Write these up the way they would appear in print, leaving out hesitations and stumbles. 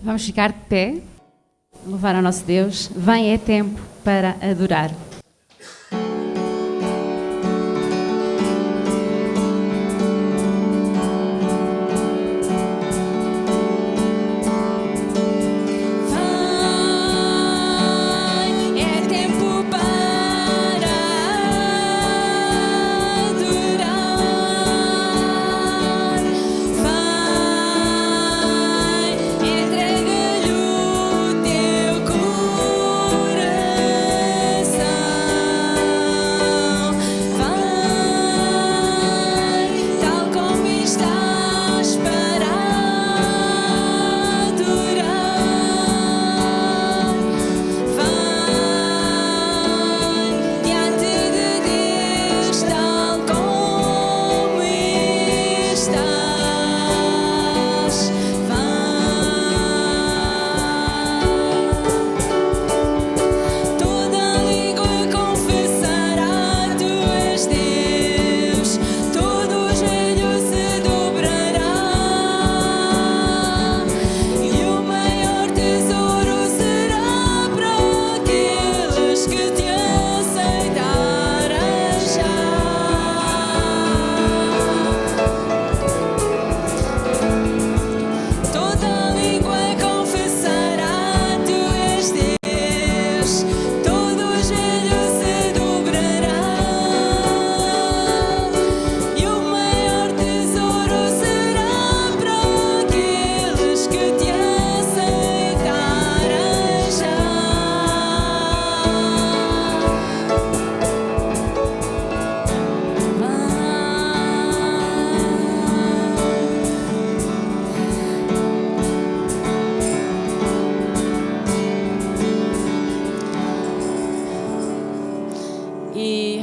Vamos ficar de pé, louvar ao nosso Deus. Vem, é tempo para adorar.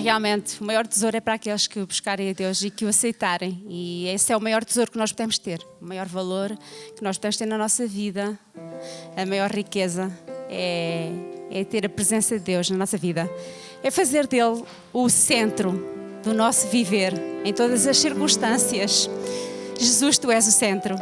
Realmente, o maior tesouro é para aqueles que o buscarem a Deus e que o aceitarem. E esse é o maior tesouro que nós podemos ter. O maior valor que nós podemos ter na nossa vida, a maior riqueza é ter a presença de Deus na nossa vida. É fazer dele o centro do nosso viver, em todas as circunstâncias. Jesus, tu és o centro.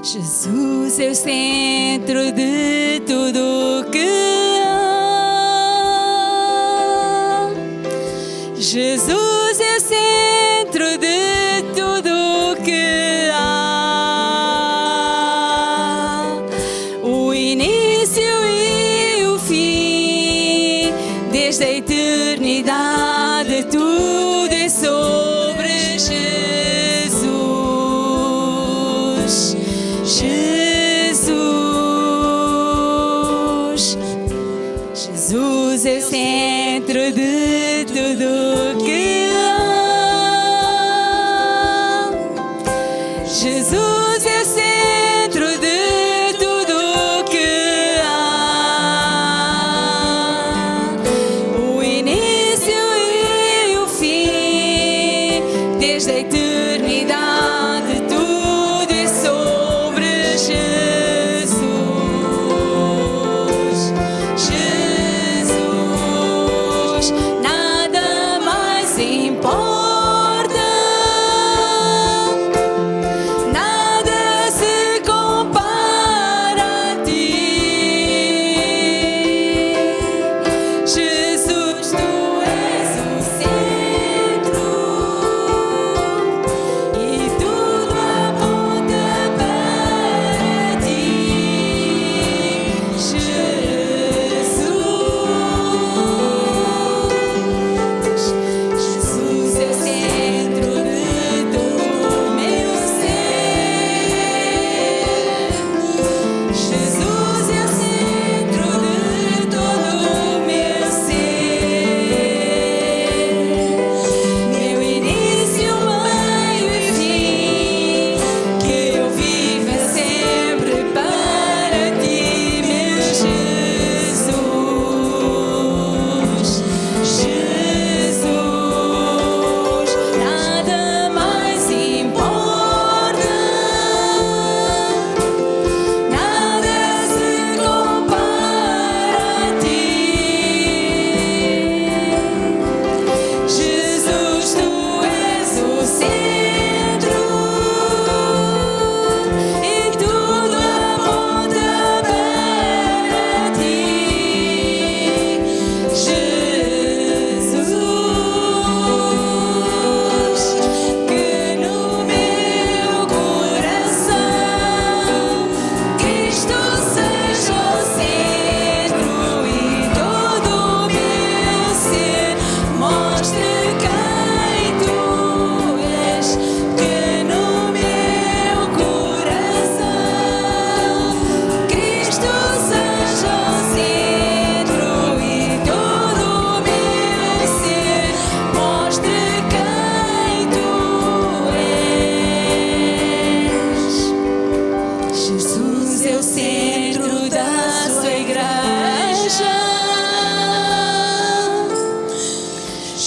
Jesus é o centro de tudo que há. Jesus é o centro de tudo que há. O início e o fim, desde a eternidade, tudo é sobre Jesus. Jesus é o centro de tudo que há. Jesus é o centro de tudo que há. O início e o fim, desde a eternidade, tudo é sobre Jesus. Sim.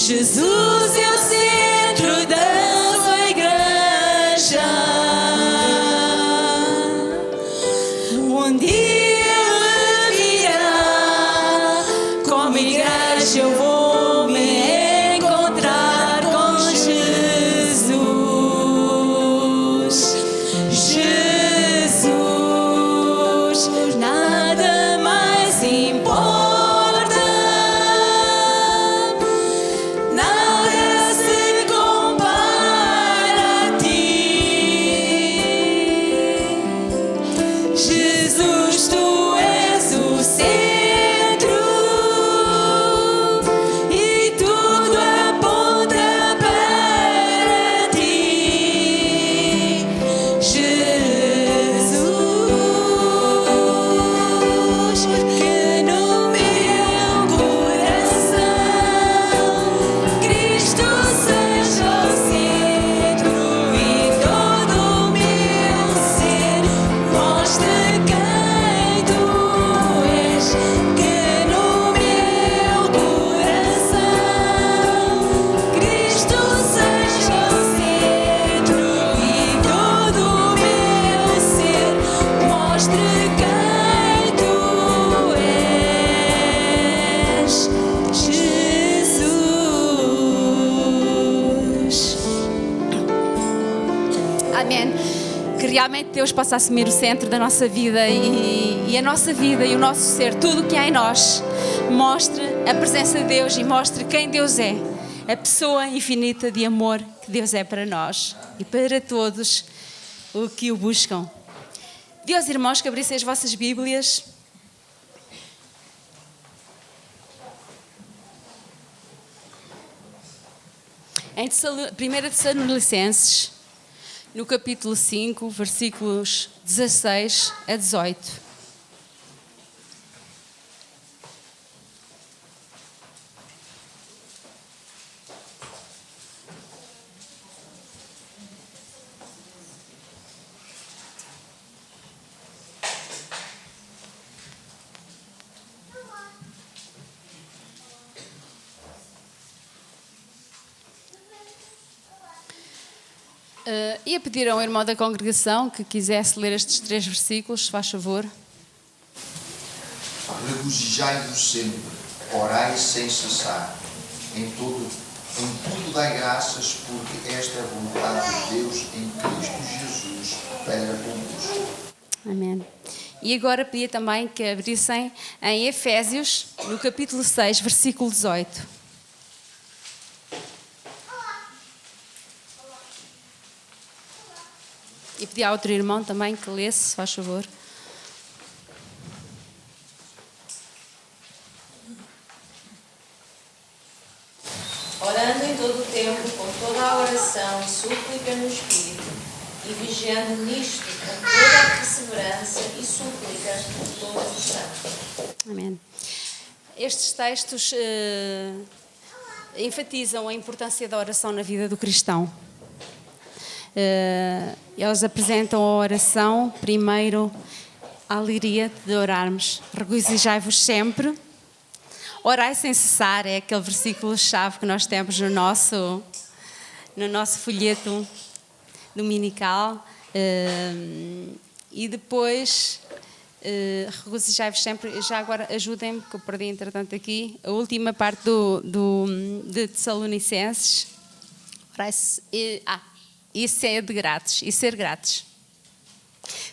Jesus é o centro da sua igreja. Um dia Ele virá, como igreja eu vou me encontrar com Jesus. Jesus, nada mais importa, nada se compara a ti. Jesus, tu és o centro e tudo aponta para ti. Jesus, que no meu coração Cristo seja o centro e todo o meu ser mostre quem tu és. Que no meu coração Cristo seja o centro e todo o meu ser mostre quem tu és, Jesus. Amém. Que realmente Deus possa assumir o centro da nossa vida e a nossa vida e o nosso ser, tudo o que há em nós, mostre a presença de Deus e mostre quem Deus é, a pessoa infinita de amor que Deus é para nós e para todos o que o buscam. Deus, irmãos, que abrissem as vossas Bíblias. Em 1 Tessalonicenses, no capítulo 5, versículos 16 a 18. Ia pedir a um irmão da congregação que quisesse ler estes 3 versículos, se faz favor. Regozijai-vos sempre, orai sem cessar, em tudo dai graças, porque esta é a vontade de Deus em Cristo Jesus para convosco. Amém. E agora pedia também que abrissem em Efésios, no capítulo 6, versículo 18. E pedi a outro irmão também que lesse, se faz favor. Orando em todo o tempo, com toda a oração e súplica no Espírito, e vigiando nisto com toda a perseverança e súplicas de todos os santos. Amém. Estes textos enfatizam a importância da oração na vida do cristão. Eles apresentam a oração, primeiro, a alegria de orarmos. Regozijai-vos sempre. Orai sem cessar, é aquele versículo-chave que nós temos no nosso folheto dominical. E depois, regozijai-vos sempre. Já agora ajudem-me, que eu perdi entretanto aqui, a última parte de Tessalonicenses. E ser gratos, e ser gratos.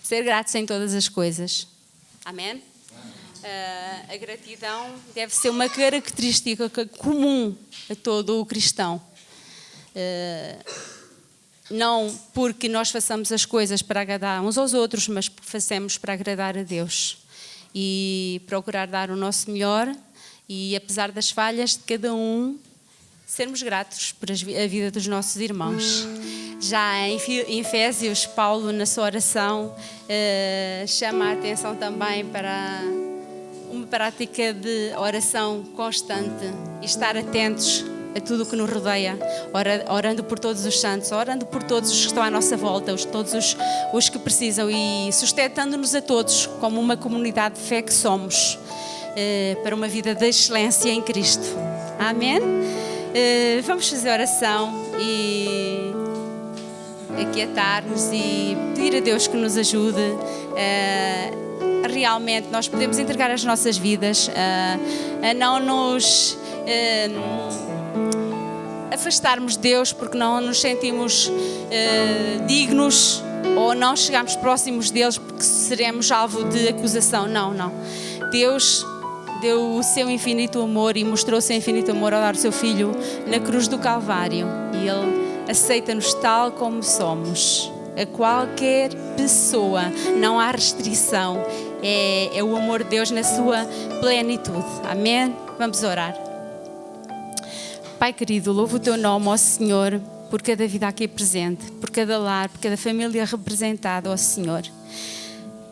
Ser gratos em todas as coisas. Amém? A gratidão deve ser uma característica comum a todo o cristão. Não porque nós façamos as coisas para agradar uns aos outros, mas porque fazemos para agradar a Deus. E procurar dar o nosso melhor e, apesar das falhas de cada um, sermos gratos por a vida dos nossos irmãos. Já em Efésios, Paulo, na sua oração, chama a atenção também para uma prática de oração constante e estar atentos a tudo o que nos rodeia, orando por todos os santos, orando por todos os que estão à nossa volta, todos os que precisam, e sustentando-nos a todos como uma comunidade de fé que somos, para uma vida de excelência em Cristo. Amém? Vamos fazer oração e aquietar-nos e pedir a Deus que nos ajude. Realmente nós podemos entregar as nossas vidas a não nos afastarmos de Deus porque não nos sentimos dignos ou não chegamos próximos deles porque seremos alvo de acusação. Não. Deus deu o seu infinito amor e mostrou o seu infinito amor ao dar o seu Filho na cruz do Calvário. E Ele aceita-nos tal como somos. A qualquer pessoa, não há restrição. É o amor de Deus na sua plenitude. Amém? Vamos orar. Pai querido, louvo o teu nome, ó Senhor, por cada vida aqui presente, por cada lar, por cada família representada, ó Senhor.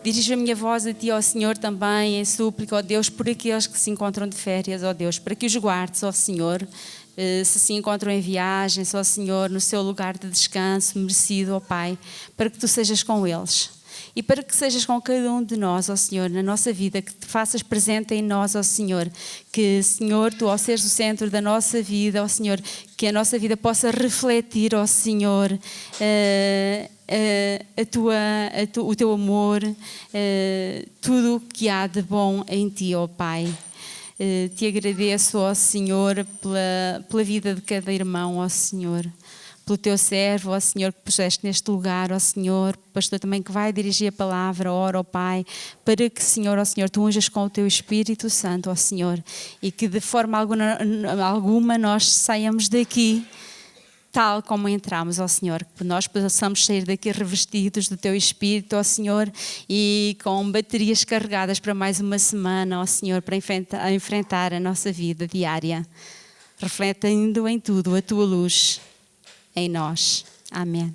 Dirijo a minha voz a Ti, ó Senhor, também em súplica, ó Deus, por aqueles que se encontram de férias, ó Deus, para que os guardes, ó Senhor, se se encontram em viagem, ó Senhor, no seu lugar de descanso merecido, ó Pai, para que Tu sejas com eles. E para que sejas com cada um de nós, ó Senhor, na nossa vida, que Te faças presente em nós, ó Senhor. Que, Senhor, Tu, ao seres o centro da nossa vida, ó Senhor, que a nossa vida possa refletir, ó Senhor, o Teu amor, tudo o que há de bom em Ti, ó Pai. Te agradeço, ó Senhor, pela vida de cada irmão, ó Senhor. Pelo Teu servo, ó Senhor, que puseste neste lugar, ó Senhor, pastor também que vai dirigir a palavra, ora, ó Pai, para que, Senhor, ó Senhor, Tu unjas com o Teu Espírito Santo, ó Senhor, e que de forma alguma nós saiamos daqui tal como entramos, ó Senhor, que nós possamos sair daqui revestidos do Teu Espírito, ó Senhor, e com baterias carregadas para mais uma semana, ó Senhor, para enfrentar a nossa vida diária, refletindo em tudo a Tua luz em nós. Amém.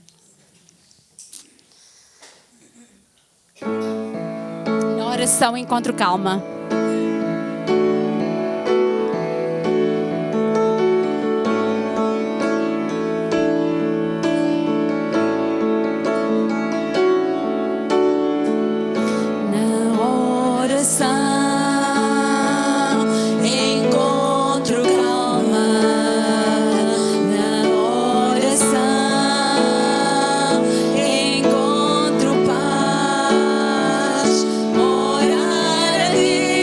Na oração encontro calma. Orar a Deus.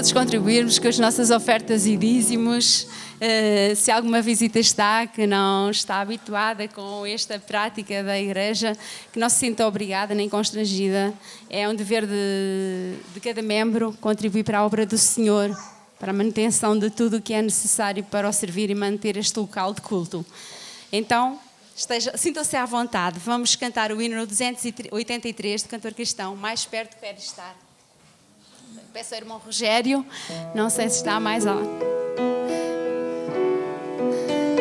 todos contribuirmos com as nossas ofertas e dízimos. Se alguma visita está que não está habituada com esta prática da igreja, que não se sinta obrigada nem constrangida. É um dever de cada membro contribuir para a obra do Senhor, para a manutenção de tudo o que é necessário para o servir e manter este local de culto. Então, sintam-se à vontade. Vamos cantar o hino 283 do cantor cristão, Mais Perto Quero Estar. Peço ao irmão Rogério, não sei se está mais lá,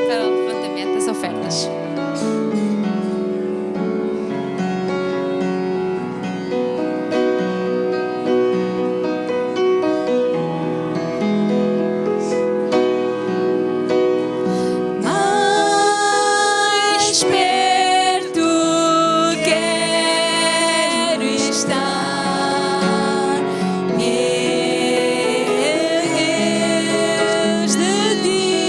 para o levantamento das ofertas. Deus de ti.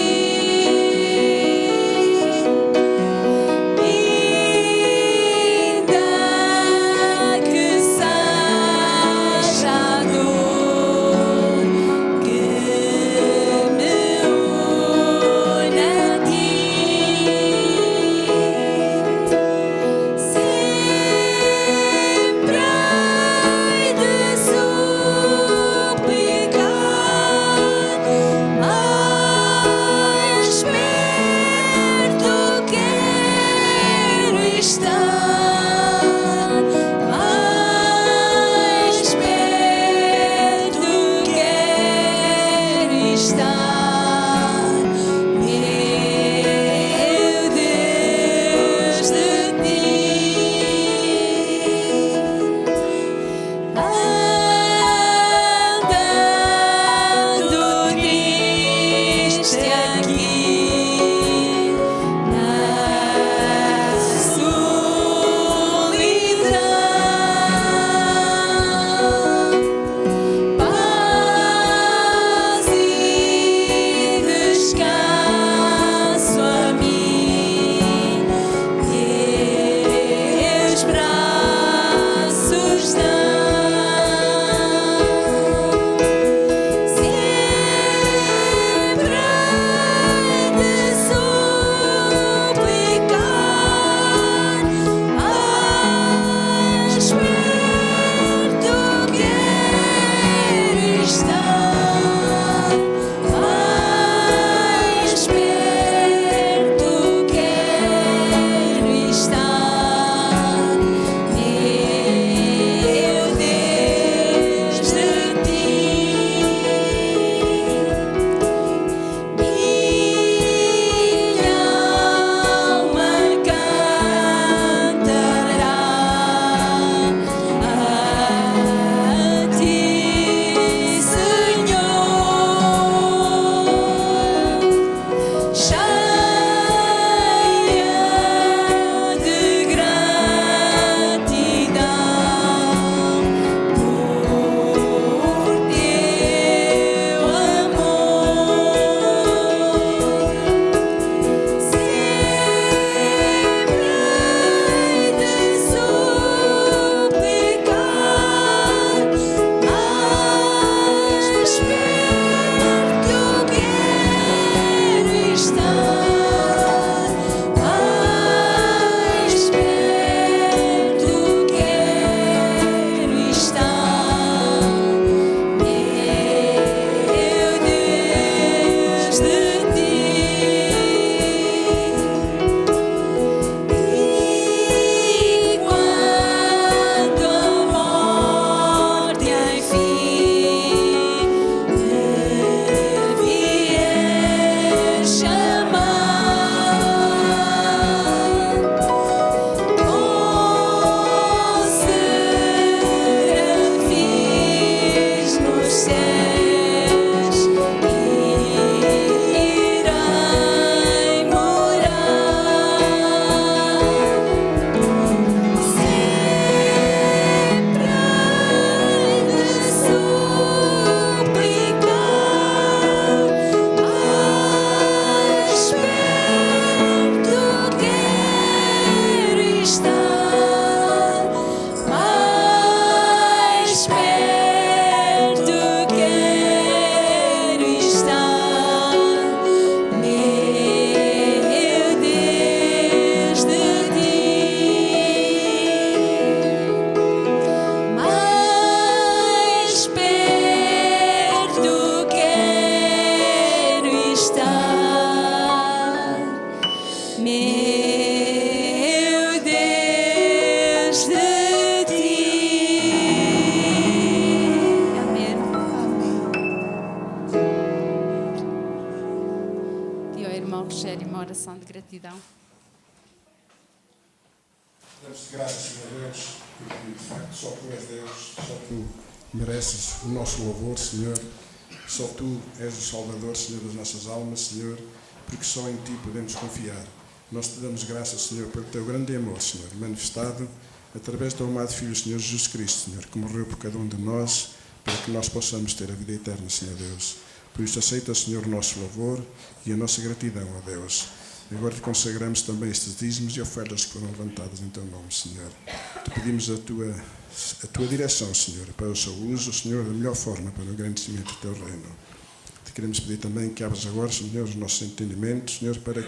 que gere uma oração de gratidão. Damos-te graças, Senhor Deus, porque de facto só Tu és Deus, só Tu mereces o nosso louvor, Senhor. Só Tu és o Salvador, Senhor, das nossas almas, Senhor, porque só em Ti podemos confiar. Nós Te damos graças, Senhor, pelo Teu grande amor, Senhor, manifestado através do Teu amado Filho, Senhor Jesus Cristo, Senhor, que morreu por cada um de nós, para que nós possamos ter a vida eterna, Senhor Deus. Por isso aceita, Senhor, o nosso louvor e a nossa gratidão, ó Deus. Agora Te consagramos também estes dízimos e ofertas que foram levantadas em Teu nome, Senhor. Te pedimos a Tua direção, Senhor, para o seu uso, Senhor, da melhor forma para o engrandecimento do Teu reino. Te queremos pedir também que abras agora, Senhor, os nossos entendimentos, Senhor, para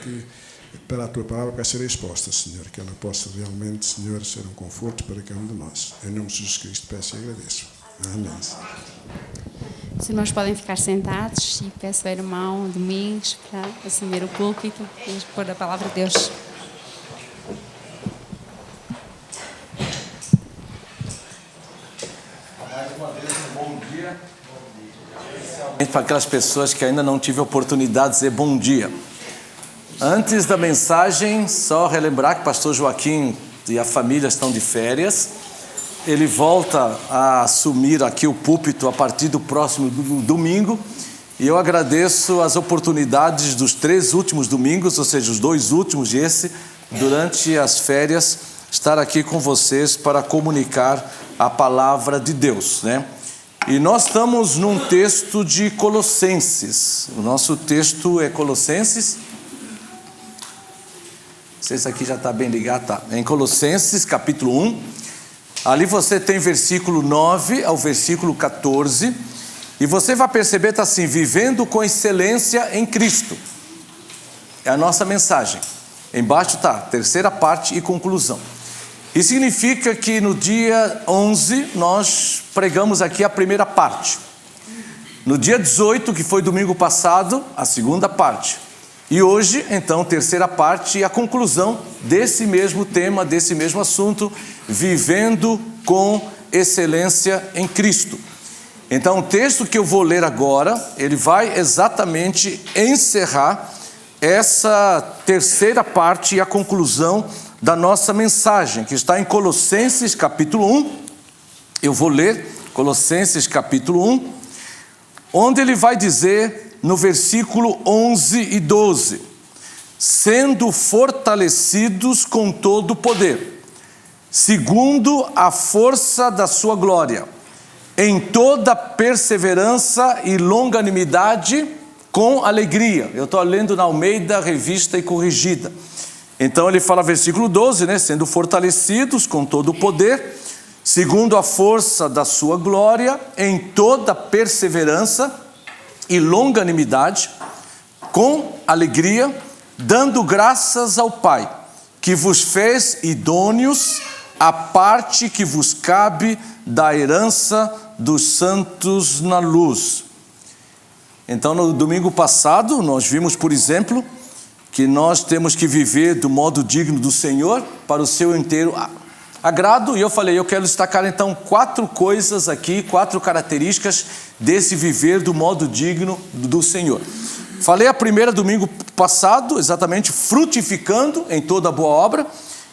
a Tua palavra que vai ser exposta, Senhor, que ela possa realmente, Senhor, ser um conforto para cada um de nós. Em nome de Jesus Cristo peço e agradeço. Amém. Os irmãos podem ficar sentados e peço ao irmão Domingos para assumir o púlpito e expor a palavra de Deus. Mais uma vez, um bom dia. Para aquelas pessoas que ainda não tive a oportunidade de dizer bom dia. Antes da mensagem, só relembrar que o pastor Joaquim e a família estão de férias. Ele volta a assumir aqui o púlpito a partir do próximo domingo. E eu agradeço as oportunidades dos 3 últimos domingos, ou seja, os 2 últimos e esse, durante as férias, estar aqui com vocês para comunicar a palavra de Deus, né? E nós estamos num texto de Colossenses. O nosso texto é Colossenses. Não sei se aqui já está bem ligado, tá? É em Colossenses, capítulo 1. Ali você tem versículo 9 ao versículo 14. E você vai perceber, está assim: vivendo com excelência em Cristo. É a nossa mensagem. Embaixo está, terceira parte e conclusão. Isso significa que no dia 11 nós pregamos aqui a primeira parte. No dia 18, que foi domingo passado, a segunda parte. E hoje, então, terceira parte e a conclusão desse mesmo tema, desse mesmo assunto, vivendo com excelência em Cristo. Então, o texto que eu vou ler agora, ele vai exatamente encerrar essa terceira parte e a conclusão da nossa mensagem, que está em Colossenses capítulo 1. Eu vou ler Colossenses capítulo 1, onde ele vai dizer no versículo 11 e 12: sendo fortalecidos com todo o poder, segundo a força da sua glória, em toda perseverança e longanimidade, com alegria. Eu estou lendo na Almeida, Revista e Corrigida. Então ele fala, versículo 12, né? Sendo fortalecidos com todo o poder, segundo a força da sua glória, em toda perseverança e longanimidade, com alegria, dando graças ao Pai, que vos fez idôneos à parte que vos cabe da herança dos santos na luz. Então, no domingo passado, nós vimos, por exemplo, que nós temos que viver do modo digno do Senhor, para o seu inteiro agrado. E eu falei, eu quero destacar então 4 coisas aqui, 4 características desse viver do modo digno do Senhor. Falei a primeira domingo passado, exatamente, frutificando em toda boa obra,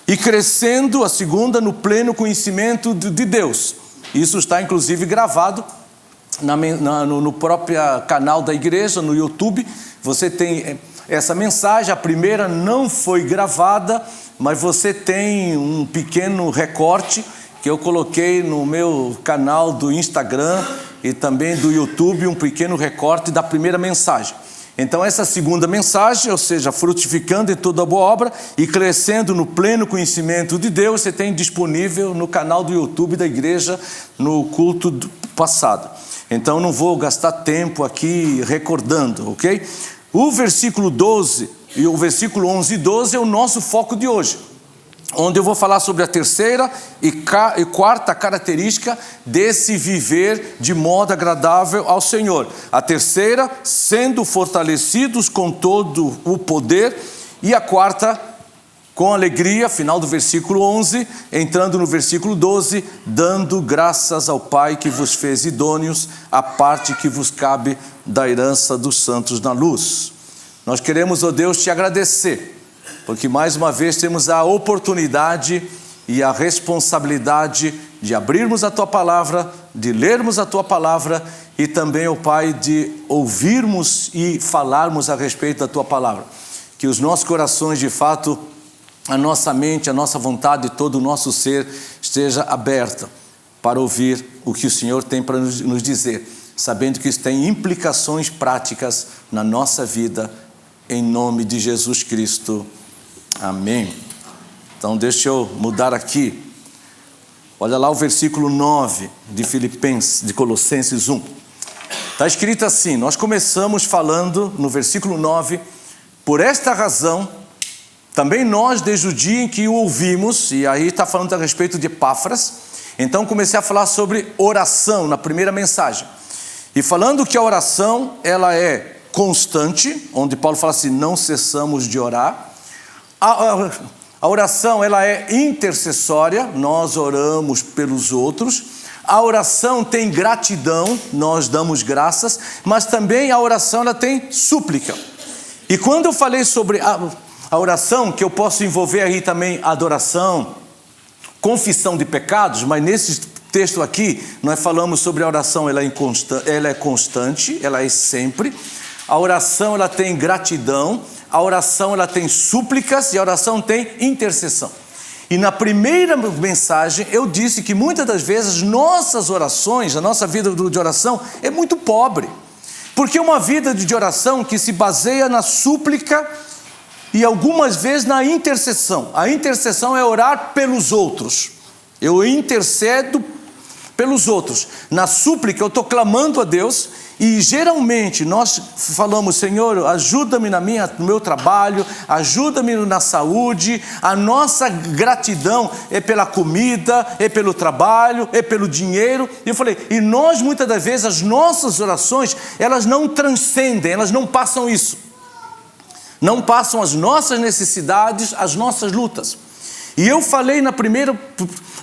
e crescendo a segunda no pleno conhecimento de Deus. Isso está inclusive gravado no próprio canal da igreja, no YouTube. Você tem essa mensagem. A primeira não foi gravada, mas você tem um pequeno recorte que eu coloquei no meu canal do Instagram e também do YouTube, um pequeno recorte da primeira mensagem. Então essa segunda mensagem, ou seja, frutificando em toda boa obra e crescendo no pleno conhecimento de Deus, você tem disponível no canal do YouTube da igreja, no culto do passado. Então não vou gastar tempo aqui recordando, ok? O versículo 12 e o versículo 11 e 12 é o nosso foco de hoje, onde eu vou falar sobre a terceira e quarta característica desse viver de modo agradável ao Senhor. A terceira, sendo fortalecidos com todo o poder, e a quarta, com alegria, final do versículo 11, entrando no versículo 12, dando graças ao Pai que vos fez idôneos à parte que vos cabe da herança dos santos na luz. nós queremos, ó Deus, te agradecer, porque mais uma vez temos a oportunidade e a responsabilidade de abrirmos a Tua Palavra, de lermos a Tua Palavra e também, ó Pai, de ouvirmos e falarmos a respeito da Tua Palavra. Que os nossos corações, de fato, a nossa mente, a nossa vontade, todo o nosso ser esteja aberta para ouvir o que o Senhor tem para nos dizer, sabendo que isso tem implicações práticas na nossa vida, em nome de Jesus Cristo. Amém. Então deixa eu mudar aqui. Olha lá o versículo 9 de Colossenses 1. Está escrito assim, nós começamos falando no versículo 9, por esta razão, também nós desde o dia em que o ouvimos, e aí está falando a respeito de Epáfras, então comecei a falar sobre oração na primeira mensagem. E falando que a oração, ela é constante, onde Paulo fala assim, não cessamos de orar. A oração, ela é intercessória, nós oramos pelos outros. A oração tem gratidão, nós damos graças, mas também a oração, ela tem súplica. E quando eu falei sobre a oração, que eu posso envolver aí também adoração, confissão de pecados, mas nesse texto aqui, nós falamos sobre a oração, ela é constante, ela é sempre. A oração, ela tem gratidão, a oração, ela tem súplicas e a oração tem intercessão. E na primeira mensagem, eu disse que muitas das vezes nossas orações, a nossa vida de oração é muito pobre. Porque uma vida de oração que se baseia na súplica e algumas vezes na intercessão. A intercessão é orar pelos outros. Eu intercedo pelos outros. Na súplica eu estou clamando a Deus e geralmente nós falamos, Senhor, ajuda-me no meu trabalho, ajuda-me na saúde. A nossa gratidão é pela comida, é pelo trabalho, é pelo dinheiro. E eu falei, e nós muitas das vezes, as nossas orações, elas não transcendem, elas não passam isso. Não passam as nossas necessidades, as nossas lutas. E eu falei na primeira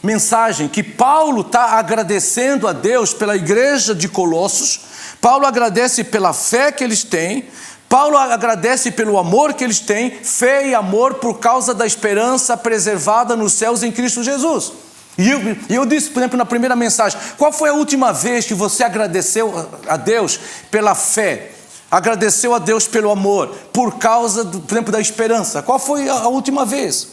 mensagem que Paulo está agradecendo a Deus pela igreja de Colossos. Paulo agradece pela fé que eles têm. Paulo agradece pelo amor que eles têm. Fé e amor por causa da esperança preservada nos céus em Cristo Jesus. E eu disse, por exemplo, na primeira mensagem, qual foi a última vez que você agradeceu a Deus pela fé? Agradeceu a Deus pelo amor, por causa, por exemplo, da esperança? Qual foi a última vez?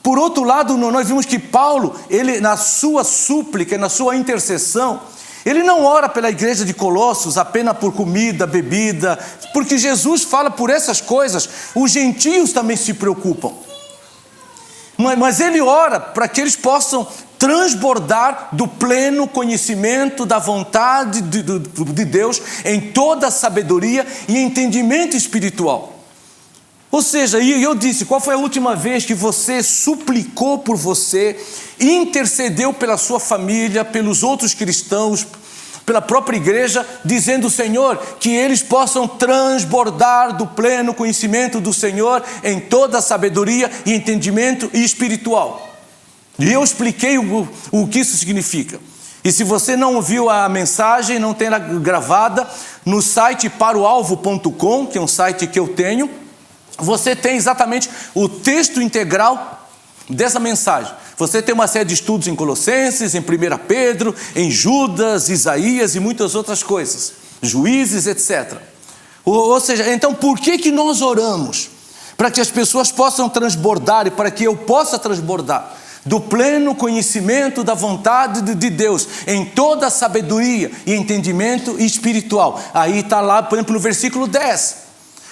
Por outro lado, nós vimos que Paulo, ele na sua súplica, na sua intercessão, ele não ora pela igreja de Colossos apenas por comida, bebida, porque Jesus fala por essas coisas, os gentios também se preocupam. Mas ele ora para que eles possam transbordar do pleno conhecimento da vontade de Deus em toda a sabedoria e entendimento espiritual. Ou seja, e eu disse, qual foi a última vez que você suplicou por você, intercedeu pela sua família, pelos outros cristãos, pela própria igreja, dizendo, Senhor, que eles possam transbordar do pleno conhecimento do Senhor em toda a sabedoria e entendimento espiritual. E eu expliquei o que isso significa. E se você não ouviu a mensagem, não tem ela gravada, no site paroalvo.com, que é um site que eu tenho, você tem exatamente o texto integral dessa mensagem. Você tem uma série de estudos em Colossenses, em 1 Pedro, em Judas, Isaías e muitas outras coisas, Juízes, etc. Ou seja, então por que nós oramos? Para que as pessoas possam transbordar e para que eu possa transbordar do pleno conhecimento da vontade de Deus em toda a sabedoria e entendimento espiritual. Aí está lá, por exemplo, no versículo 10.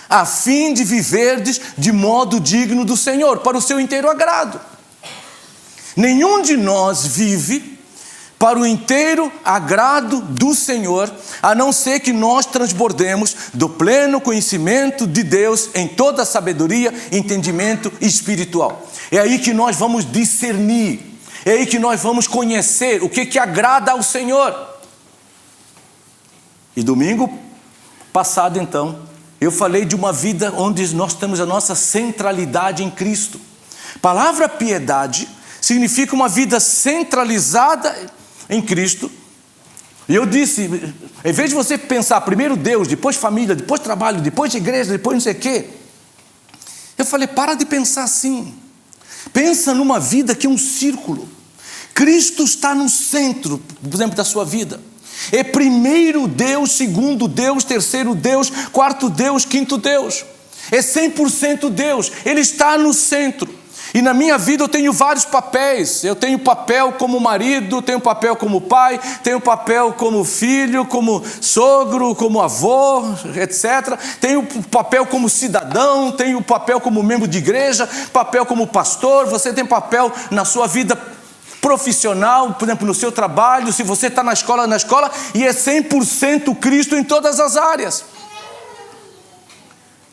A fim de viverdes de modo digno do Senhor, para o seu inteiro agrado. Nenhum de nós vive para o inteiro agrado do Senhor, a não ser que nós transbordemos do pleno conhecimento de Deus em toda a sabedoria e entendimento espiritual. É aí que nós vamos discernir, é aí que nós vamos conhecer o que agrada ao Senhor. E domingo passado, então, eu falei de uma vida onde nós temos a nossa centralidade em Cristo. A palavra piedade significa uma vida centralizada em Cristo, E eu disse, em vez de você pensar primeiro Deus, depois família, depois trabalho, depois igreja, depois não sei o quê, eu falei, para de pensar assim. Pensa numa vida que é um círculo. Cristo está no centro, por exemplo, da sua vida. É primeiro Deus, segundo Deus, terceiro Deus, quarto Deus, quinto Deus. É 100% Deus. Ele está no centro. E na minha vida eu tenho vários papéis. Eu tenho papel como marido, tenho papel como pai, tenho papel como filho, como sogro, como avô, etc. Tenho papel como cidadão, tenho papel como membro de igreja, papel como pastor. Você tem papel na sua vida profissional, por exemplo, no seu trabalho. Se você está na escola, e é 100% Cristo em todas as áreas.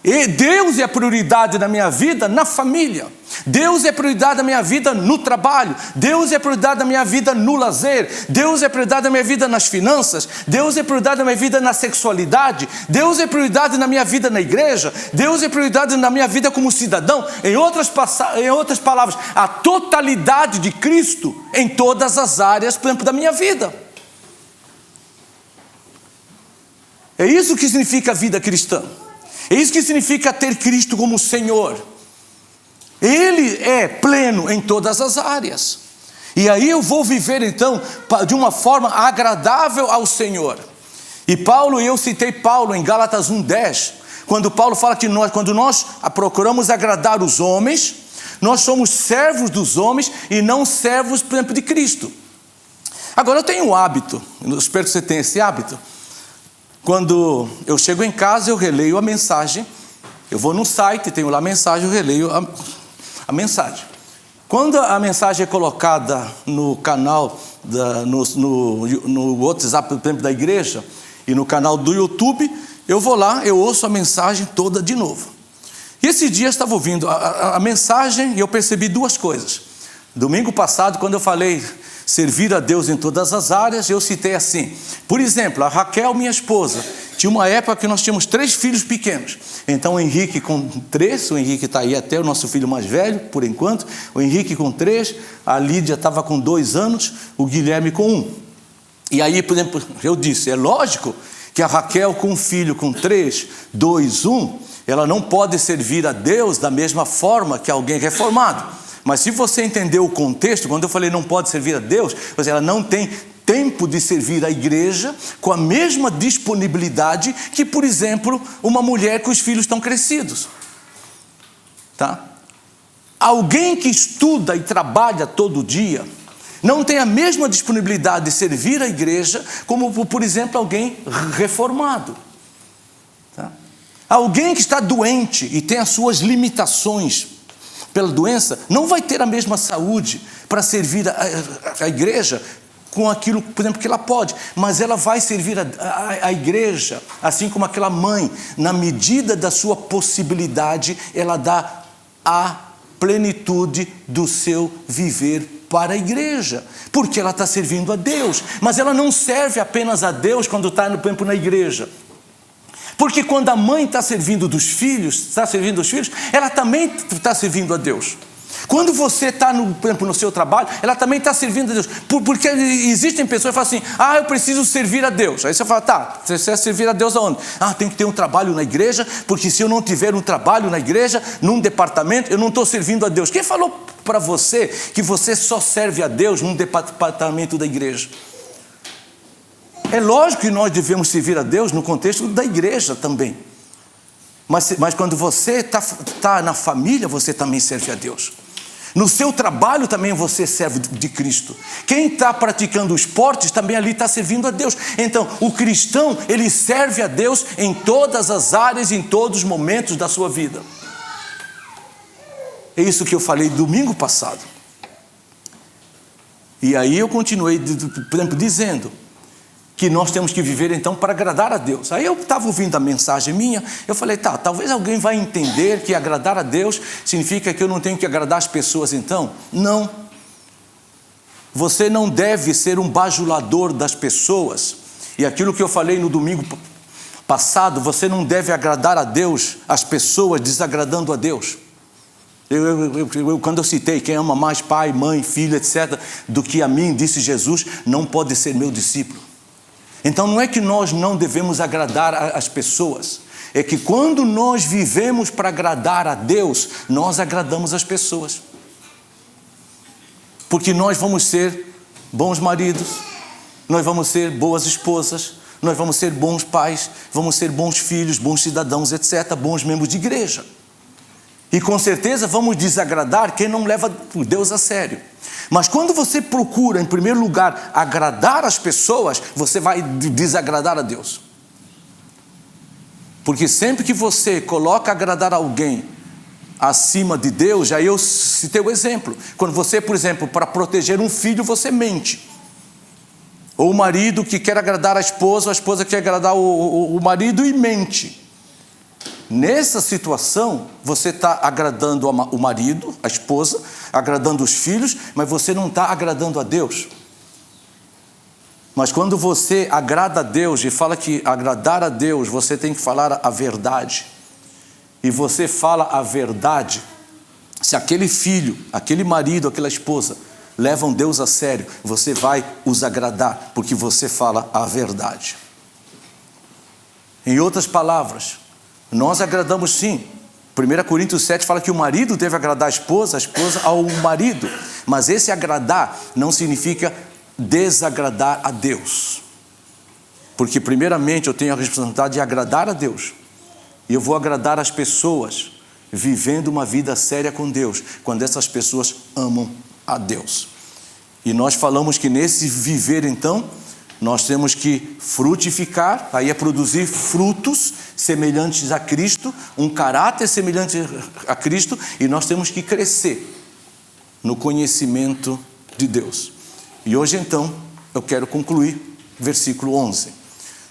E Deus é a prioridade da minha vida na família. Deus é a prioridade da minha vida no trabalho. Deus é a prioridade da minha vida no lazer. Deus é a prioridade da minha vida nas finanças. Deus é a prioridade da minha vida na sexualidade. Deus é a prioridade na minha vida na igreja. Deus é a prioridade na minha vida como cidadão. Em outras palavras, a totalidade de Cristo em todas as áreas, por exemplo, da minha vida. É isso que significa a vida cristã. É isso que significa ter Cristo como Senhor. Ele é pleno em todas as áreas. E aí eu vou viver então de uma forma agradável ao Senhor. E eu citei Paulo em Gálatas 1:10, quando Paulo fala que quando nós procuramos agradar os homens, nós somos servos dos homens e não servos, por exemplo, de Cristo. Agora eu tenho um hábito, eu espero que você tenha esse hábito. Quando eu chego em casa, eu releio a mensagem. Eu vou no site, tenho lá a mensagem, eu releio a mensagem. Quando a mensagem é colocada no canal, no WhatsApp, por exemplo, da igreja, e no canal do YouTube, eu vou lá, eu ouço a mensagem toda de novo. E esse dia eu estava ouvindo a mensagem e eu percebi duas coisas. Domingo passado, quando eu falei servir a Deus em todas as áreas, eu citei assim, por exemplo, a Raquel, minha esposa, tinha uma época que nós tínhamos 3 filhos pequenos. Então o Henrique com 3, o Henrique está aí até, o nosso filho mais velho, por enquanto, o Henrique com 3, a Lídia estava com 2 anos, o Guilherme com 1. E aí, por exemplo, eu disse, é lógico que a Raquel com um filho com 3, 2, 1, ela não pode servir a Deus da mesma forma que alguém reformado. Mas se você entender o contexto, quando eu falei não pode servir a Deus, ela não tem tempo de servir a igreja com a mesma disponibilidade que, por exemplo, uma mulher que os filhos estão crescidos. Tá? Alguém que estuda e trabalha todo dia não tem a mesma disponibilidade de servir a igreja como, por exemplo, alguém reformado. Tá? Alguém que está doente e tem as suas limitações pela doença, não vai ter a mesma saúde para servir a igreja com aquilo, por exemplo, que ela pode, mas ela vai servir a igreja, assim como aquela mãe, na medida da sua possibilidade, ela dá a plenitude do seu viver para a igreja, porque ela está servindo a Deus, mas ela não serve apenas a Deus quando está, por exemplo, na igreja. Porque quando a mãe está servindo os filhos, ela também está servindo a Deus. Quando você está, por exemplo, no seu trabalho, ela também está servindo a Deus. Porque existem pessoas que falam assim, eu preciso servir a Deus. Aí você fala, tá, você vai servir a Deus aonde? Tem que ter um trabalho na igreja, porque se eu não tiver um trabalho na igreja, num departamento, eu não estou servindo a Deus. Quem falou para você que você só serve a Deus num departamento da igreja? É lógico que nós devemos servir a Deus no contexto da igreja também. Mas quando você está na família, você também serve a Deus. No seu trabalho também você serve de Cristo. Quem está praticando esportes também ali está servindo a Deus. Então, o cristão, ele serve a Deus em todas as áreas, em todos os momentos da sua vida. É isso que eu falei domingo passado. E aí eu continuei, por exemplo, dizendo que nós temos que viver então para agradar a Deus. Aí eu estava ouvindo a mensagem minha, eu falei, talvez alguém vai entender que agradar a Deus significa que eu não tenho que agradar as pessoas então. Não. Você não deve ser um bajulador das pessoas. E aquilo que eu falei no domingo passado, você não deve agradar a Deus, as pessoas desagradando a Deus. Quando eu citei, quem ama mais pai, mãe, filho, etc., do que a mim, disse Jesus, não pode ser meu discípulo. Então não é que nós não devemos agradar as pessoas, é que quando nós vivemos para agradar a Deus, nós agradamos as pessoas. Porque nós vamos ser bons maridos, nós vamos ser boas esposas, nós vamos ser bons pais, vamos ser bons filhos, bons cidadãos, etc., bons membros de igreja. E com certeza vamos desagradar quem não leva Deus a sério. Mas quando você procura, em primeiro lugar, agradar as pessoas, você vai desagradar a Deus. Porque sempre que você coloca agradar alguém acima de Deus, já eu citei o exemplo. Quando você, por exemplo, para proteger um filho, você mente. Ou o marido que quer agradar a esposa que quer agradar o marido e mente. Nessa situação, você está agradando o marido, a esposa, agradando os filhos, mas você não está agradando a Deus. Mas quando você agrada a Deus e fala que agradar a Deus, você tem que falar a verdade. E você fala a verdade. Se aquele filho, aquele marido, aquela esposa levam Deus a sério, você vai os agradar, porque você fala a verdade. Em outras palavras, nós agradamos sim. 1 Coríntios 7 fala que o marido deve agradar a esposa ao marido. Mas esse agradar não significa desagradar a Deus. Porque primeiramente eu tenho a responsabilidade de agradar a Deus. E eu vou agradar as pessoas vivendo uma vida séria com Deus, quando essas pessoas amam a Deus. E nós falamos que nesse viver então, nós temos que frutificar, aí é produzir frutos semelhantes a Cristo, um caráter semelhante a Cristo, e nós temos que crescer no conhecimento de Deus. E hoje então, eu quero concluir, versículo 11.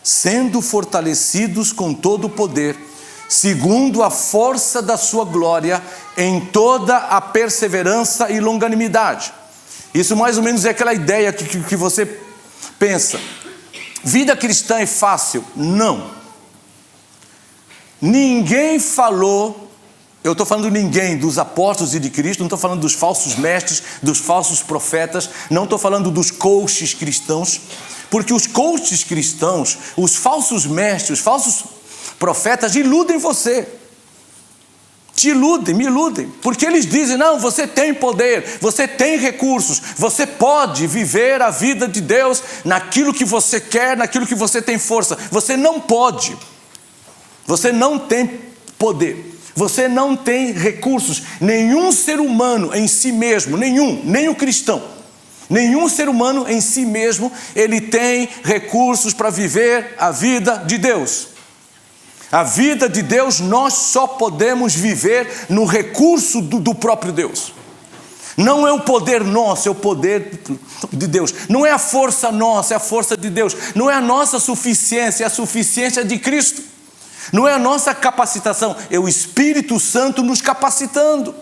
Sendo fortalecidos com todo o poder, segundo a força da sua glória, em toda a perseverança e longanimidade. Isso mais ou menos é aquela ideia que você pensa. Vida cristã é fácil? Não. Ninguém falou, eu estou falando ninguém, dos apóstolos e de Cristo, não estou falando dos falsos mestres, dos falsos profetas, não estou falando dos coaches cristãos, porque os coaches cristãos, os falsos mestres, os falsos profetas iludem você. Te iludem, me iludem, porque eles dizem, não, você tem poder, você tem recursos, você pode viver a vida de Deus naquilo que você quer, naquilo que você tem força. Você não pode, você não tem poder, você não tem recursos. Nenhum ser humano em si mesmo, nem o cristão, nenhum ser humano em si mesmo, ele tem recursos para viver a vida de Deus. A vida de Deus nós só podemos viver no recurso do próprio Deus. Não é o poder nosso, é o poder de Deus. Não é a força nossa, é a força de Deus. Não é a nossa suficiência, é a suficiência de Cristo. Não é a nossa capacitação, é o Espírito Santo nos capacitando.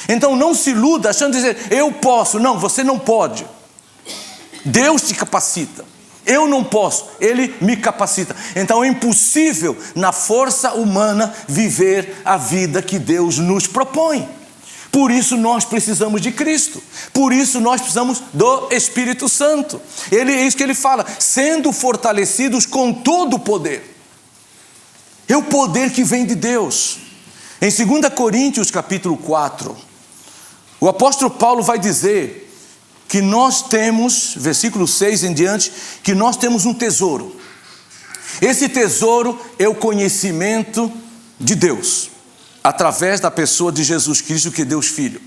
Então não se iluda achando de dizer, eu posso. Não, você não pode. Deus te capacita. Eu não posso, Ele me capacita. Então é impossível na força humana viver a vida que Deus nos propõe. Por isso nós precisamos de Cristo. Por isso nós precisamos do Espírito Santo. É isso que ele fala, sendo fortalecidos com todo o poder. É o poder que vem de Deus. Em 2 Coríntios capítulo 4, o apóstolo Paulo vai dizer que nós temos, versículo 6 em diante, que nós temos um tesouro. Esse tesouro é o conhecimento de Deus, através da pessoa de Jesus Cristo, que é Deus Filho.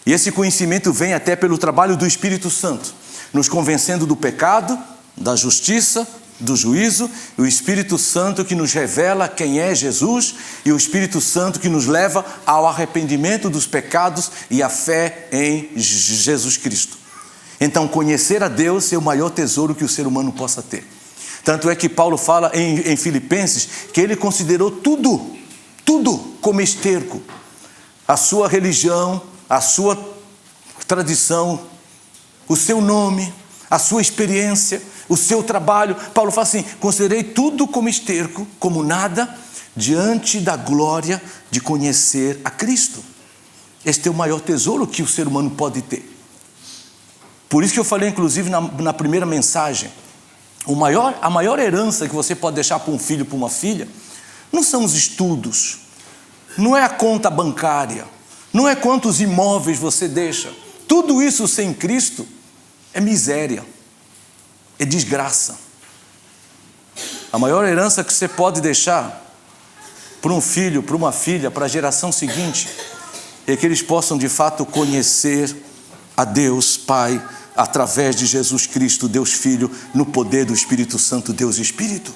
E esse conhecimento vem até pelo trabalho do Espírito Santo, nos convencendo do pecado, da justiça, do juízo, e o Espírito Santo que nos revela quem é Jesus, e o Espírito Santo que nos leva ao arrependimento dos pecados e à fé em Jesus Cristo. Então, conhecer a Deus é o maior tesouro que o ser humano possa ter. Tanto é que Paulo fala em Filipenses que ele considerou tudo como esterco. A sua religião, a sua tradição, o seu nome, a sua experiência, o seu trabalho. Paulo fala assim, considerei tudo como esterco, como nada, diante da glória de conhecer a Cristo. Este é o maior tesouro que o ser humano pode ter. Por isso que eu falei, inclusive, na primeira mensagem, A maior herança que você pode deixar para um filho, para uma filha, não são os estudos, não é a conta bancária, não é quantos imóveis você deixa. Tudo isso sem Cristo é miséria, é desgraça. A maior herança que você pode deixar para um filho, para uma filha, para a geração seguinte, é que eles possam de fato conhecer a Deus Pai através de Jesus Cristo, Deus Filho, no poder do Espírito Santo, Deus Espírito.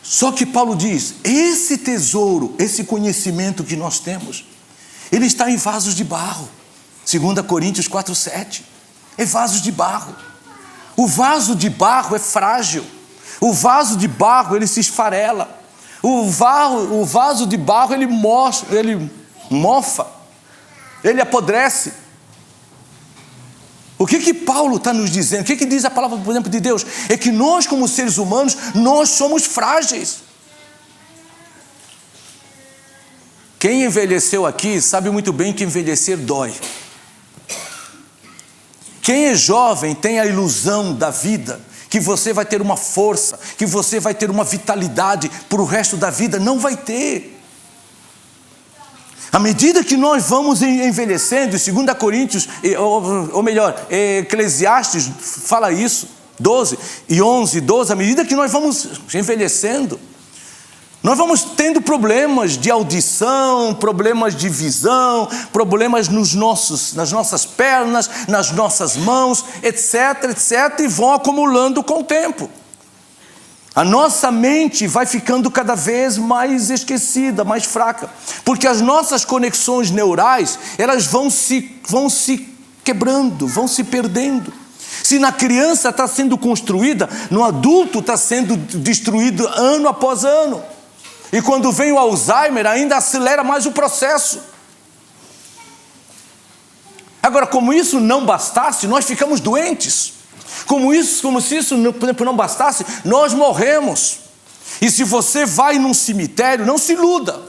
Só que Paulo diz, esse tesouro, esse conhecimento que nós temos, ele está em vasos de barro. 2 Coríntios 4:7. É vasos de barro. O vaso de barro é frágil. O vaso de barro, ele se esfarela. O vaso de barro, ele mofa. Ele apodrece. O que Paulo está nos dizendo? O que diz a palavra, por exemplo, de Deus? É que nós, como seres humanos, nós somos frágeis. Quem envelheceu aqui sabe muito bem que envelhecer dói. Quem é jovem tem a ilusão da vida, que você vai ter uma força, que você vai ter uma vitalidade para o resto da vida. Não vai ter. À medida que nós vamos envelhecendo, 2 Coríntios, ou melhor, Eclesiastes fala isso, 12 e 11, 12, à medida que nós vamos envelhecendo, nós vamos tendo problemas de audição, problemas de visão, problemas nas nossas pernas, nas nossas mãos, etc, etc, e vão acumulando com o tempo. A nossa mente vai ficando cada vez mais esquecida, mais fraca, porque as nossas conexões neurais, elas vão se quebrando, vão se perdendo. Se na criança está sendo construída, no adulto está sendo destruído ano após ano. E quando vem o Alzheimer, ainda acelera mais o processo. Agora, como isso não bastasse, nós ficamos doentes. Como se isso, por exemplo, não bastasse, nós morremos. E se você vai num cemitério, não se iluda.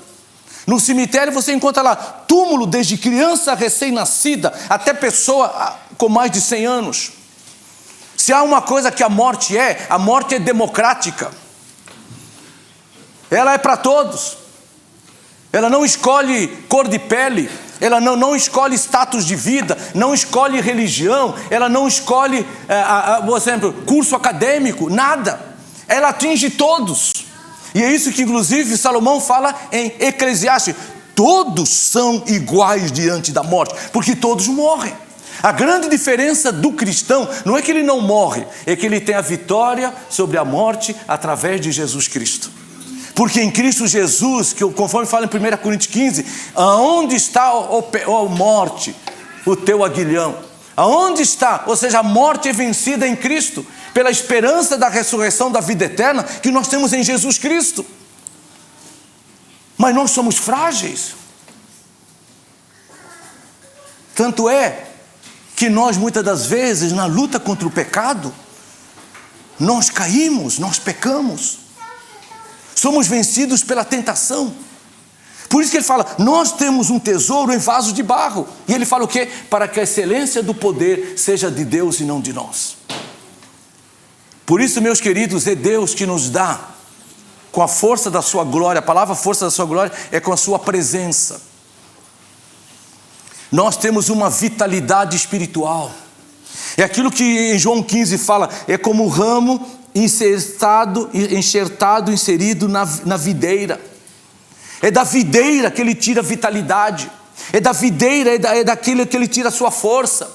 No cemitério você encontra lá túmulo desde criança recém-nascida até pessoa com mais de 100 anos. Se há uma coisa que a morte é democrática. Ela é para todos. Ela não escolhe cor de pele. Ela não escolhe status de vida, não escolhe religião, ela não escolhe, por exemplo, curso acadêmico, nada. Ela atinge todos. E é isso que inclusive Salomão fala em Eclesiastes. Todos são iguais diante da morte, porque todos morrem. A grande diferença do cristão não é que ele não morre, é que ele tem a vitória sobre a morte através de Jesus Cristo. Porque em Cristo Jesus, que conforme fala em 1 Coríntios 15, aonde está, ó morte, o teu aguilhão? Aonde está? Ou seja, a morte é vencida em Cristo, pela esperança da ressurreição da vida eterna que nós temos em Jesus Cristo. Mas nós somos frágeis. Tanto é que nós muitas das vezes, na luta contra o pecado, nós caímos, nós pecamos. Somos vencidos pela tentação. Por isso que ele fala, nós temos um tesouro em vasos de barro. E ele fala o quê? Para que a excelência do poder seja de Deus e não de nós. Por isso, meus queridos, é Deus que nos dá, com a força da sua glória. A palavra força da sua glória é com a sua presença. Nós temos uma vitalidade espiritual. É aquilo que em João 15 fala, é como o ramo inserido na videira. É da videira que ele tira a vitalidade. É da videira, é daquilo que ele tira a sua força.